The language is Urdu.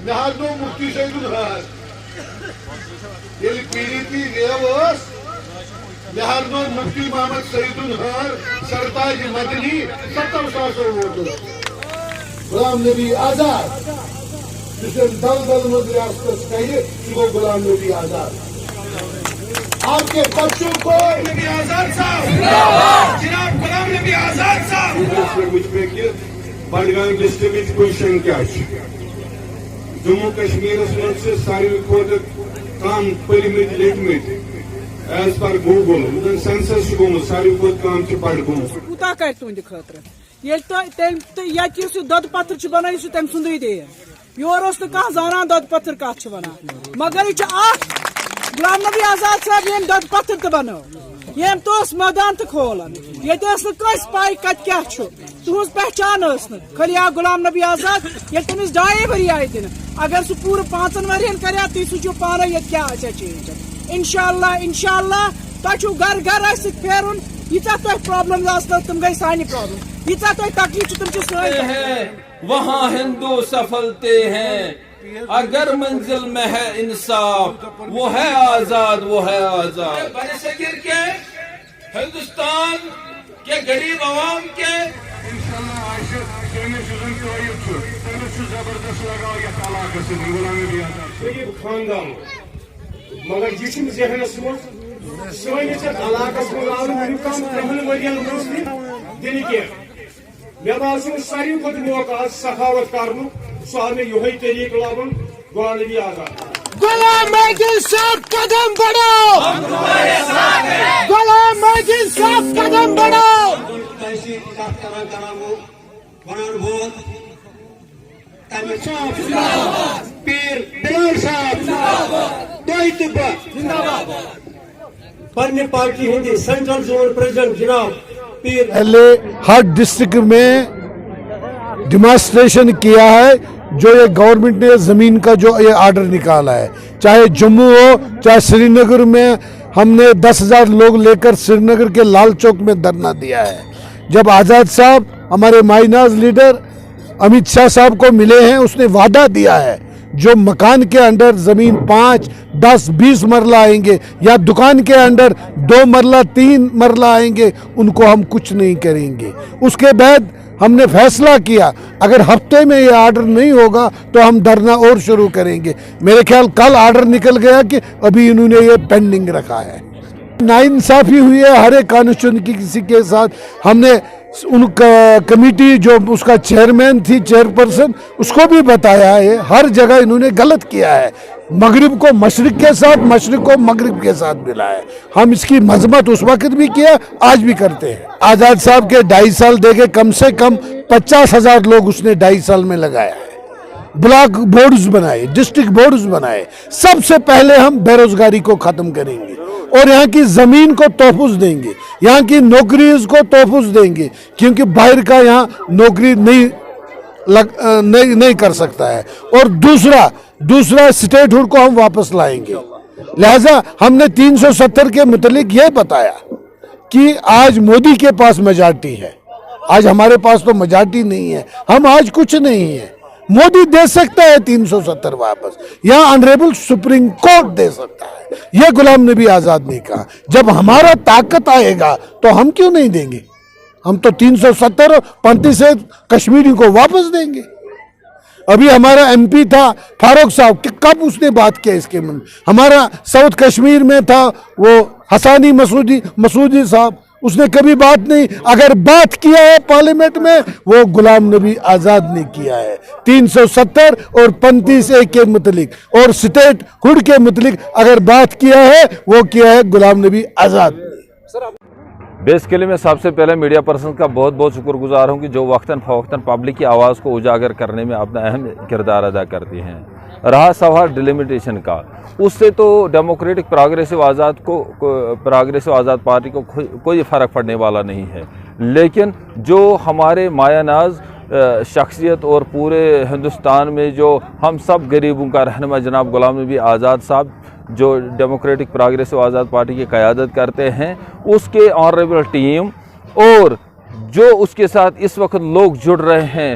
لہذا مفتی سعید الحار PDP گیوس لہذا مفتی محمد سعید الحار سرتاج مدنی 70,000 ووٹو غلام نبی آزاد جس دل مز ریاست کہہ غلام نبی آزاد آپ کے بچوں کو نبی آزاد صاحب جناب غلام نبی آزاد صاحب مجھ پہ کہ بڈگام ڈسٹرکٹ پوزیشن کیا جموں کشمیر من سے ساروی کھوت کم permit لیکمت as per Google census گومت ساروی کھوت کم پڑھ گومت کوتا کر تہند خاطر یہ دود پتھر بنان یہ تم سندی دین یور زانان دود پتھر کت ونان مگر یہ غلام نبی آزاد صاحب یم دود پتھر تہ بنو یم توس میدان تہ کھولن یہ کس پائی کت کیا تہذ پہچان خالی آ غلام نبی آزاد یہ تمس 2.5 ؤری آئی دن اگر سہ پور 5 ورین کرا تھی سوچو پانے یہ کیا چینج انشاءاللہ تہ گھر گھر پھیرن ییتہ تہ پرابلم تم گئی سانہ پرابلم ییتہ تہ تکلیف تم سن وہاں ہندو سفلتے ہیں اگر منزل میں ہے انصاف وہ ہے آزاد وہ ہے آزاد برصغیر کے ہندوستان کے غریب عوام کے زبردست لگاؤ یہ علاقہ غلام نبی آزاد خاندان مگر یہ ذہنس مز سنس علاقس مز آو ونکم 3 ورین برونٛہہ دن کی مے باسیو ساروی کھۄتہٕ موقع سخاوت کرنُک سہ آو مےٚ یہے طریقہ لبن غلام نبی آزاد غلام محدود صاحب قدم بڑھاؤ غلام محدود صاحب قدم بڑھاؤ پیر بلال صاحب پنہ پارٹی ہندی سینٹرل زون پریزیڈنٹ جناب پیر پہلے ہر ڈسٹرکٹ میں ڈیمانسٹریشن کیا ہے جو یہ گورنمنٹ نے زمین کا جو یہ آرڈر نکالا ہے چاہے جموں ہو چاہے سری نگر میں ہم نے 10,000 لوگ لے کر سری نگر کے لال چوک میں دھرنا دیا ہے جب آزاد صاحب ہمارے مائناز لیڈر امت شاہ صاحب کو ملے ہیں اس نے وعدہ دیا ہے جو مکان کے اندر زمین 5, 10, 20 مرلہ آئیں گے یا دکان کے اندر 2 مرلہ 3 مرلہ آئیں گے ان کو ہم کچھ نہیں کریں گے. اس کے بعد ہم نے فیصلہ کیا اگر ہفتے میں یہ آرڈر نہیں ہوگا تو ہم دھرنا اور شروع کریں گے. میرے خیال کل آرڈر نکل گیا کہ ابھی انہوں نے یہ پینڈنگ رکھا ہے. ناانصافی ہوئی ہے ہر ایک کانسٹیچوئنسی کی کسی کے ساتھ. ہم نے ان کا کمیٹی جو اس کا چیئرمین تھی چیئرپرسن اس کو بھی بتایا ہے ہر جگہ انہوں نے غلط کیا ہے. مغرب کو مشرق کے ساتھ مشرق کو مغرب کے ساتھ ملا ہے. ہم اس کی مذمت اس وقت بھی کیا آج بھی کرتے ہیں. آزاد صاحب کے 2.5 سال دے کے کم سے کم 50,000 لوگ اس نے 2.5 سال میں لگایا ہے. بلاک بورڈز بنائے ڈسٹرکٹ بورڈز بنائے. سب سے پہلے ہم بے روزگاری کو ختم کریں گے اور یہاں کی زمین کو تحفظ دیں گے یہاں کی نوکریز کو تحفظ دیں گے کیونکہ باہر کا یہاں نوکری نہیں کر سکتا ہے. اور دوسرا اسٹیٹ ہوڈ کو ہم واپس لائیں گے. لہذا ہم نے 370 کے متعلق یہ بتایا کہ آج مودی کے پاس میجارٹی ہے. آج ہمارے پاس تو میجارٹی نہیں ہے. ہم آج کچھ نہیں ہے. مودی دے سکتا ہے 370 واپس یا آنریبل سپریم کورٹ دے سکتا ہے. یہ غلام نبی آزاد نے کہا جب ہمارا طاقت آئے گا تو ہم کیوں نہیں دیں گے. ہم تو 370 اور 35 سے کشمیری کو واپس دیں گے. ابھی ہمارا MP تھا فاروق صاحب کہ کب اس نے بات کیا اس کے من. ہمارا ساؤتھ کشمیر میں تھا وہ حسانی مسعودی صاحب اس نے کبھی بات نہیں. اگر بات کیا ہے پارلیمنٹ میں وہ غلام نبی آزاد نے کیا ہے. 370 اور 35A کے متعلق اور اسٹیٹ ہوڈ کے متعلق اگر بات کیا ہے وہ کیا ہے غلام نبی آزاد. بیسیکلی میں سب سے پہلے میڈیا پرسن کا بہت بہت شکر گزار ہوں کہ جو وقتاً فوقتاً پبلک کی آواز کو اجاگر کرنے میں اپنا اہم کردار ادا کرتی ہیں. رہا سوال ڈیلیمیٹیشن کا اس سے تو ڈیموکریٹک پروگریسو آزاد پارٹی کو کوئی فرق پڑنے والا نہیں ہے. لیکن جو ہمارے مایہ ناز شخصیت اور پورے ہندوستان میں جو ہم سب غریبوں کا رہنما جناب غلام نبی آزاد صاحب جو ڈیموکریٹک پروگریسو آزاد پارٹی کی قیادت کرتے ہیں اس کے آنریبل ٹیم اور جو اس کے ساتھ اس وقت لوگ جڑ رہے ہیں